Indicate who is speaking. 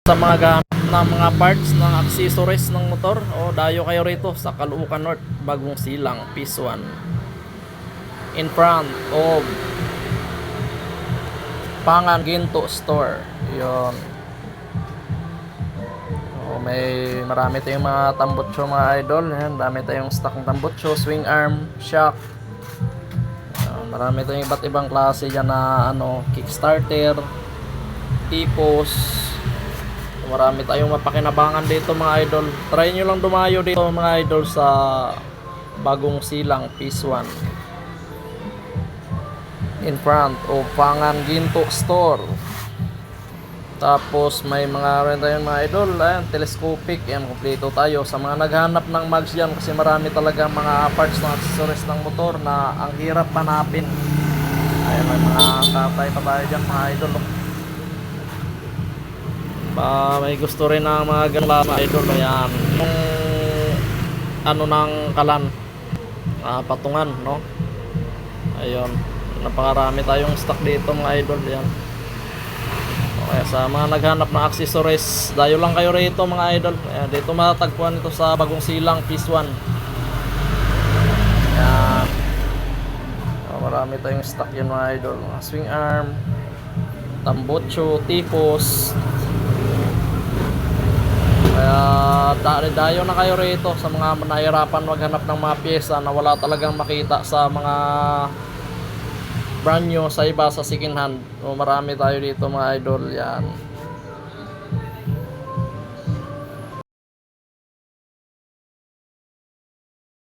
Speaker 1: Sa mga gamit ng mga parts ng accessories ng motor, o dayo kayo rito sa Caloocan North, Bagong Silang, Phase 1, in front of Pangan Ginto Store. Yun. O, marami tayong mga tambutso mga idol. Yan, dami tayong stock ng tambutso, swing arm, shock. Marami tayong iba't ibang klase dyan na kickstarter, tipos. Marami tayong mapakinabangan dito mga idol. Try nyo lang dumayo dito mga idol sa Bagong Silang Phase 1, in front of Pangan Ginto Store. Tapos may mga rin tayong mga idol, ayan, telescopic. Yan, kompleto tayo sa mga naghanap ng mags dyan, kasi marami talaga mga parts ng accessories ng motor na ang hirap hanapin. Ayan, may mga katay pa tayo dyan mga idol. May gusto rin ng mga ganun mga idol. Ayan, yung ng kalan, patungan, no? Ayun, napakarami tayong stock dito mga idol. Yan. Okay, sa mga naghanap ng accessories, dayo lang kayo rito mga idol. Ayan, dito matatagpuan ito sa Bagong Silang Phase 1. Ayan. Marami tayong stock yun mga idol. Mga swing arm, tambutso, tipos. Kaya dayo na kayo rito sa mga nahirapan maghanap ng mga pyesa na wala talagang makita sa mga brand new sa iba sa second hand. O, marami tayo dito mga idol. Yan.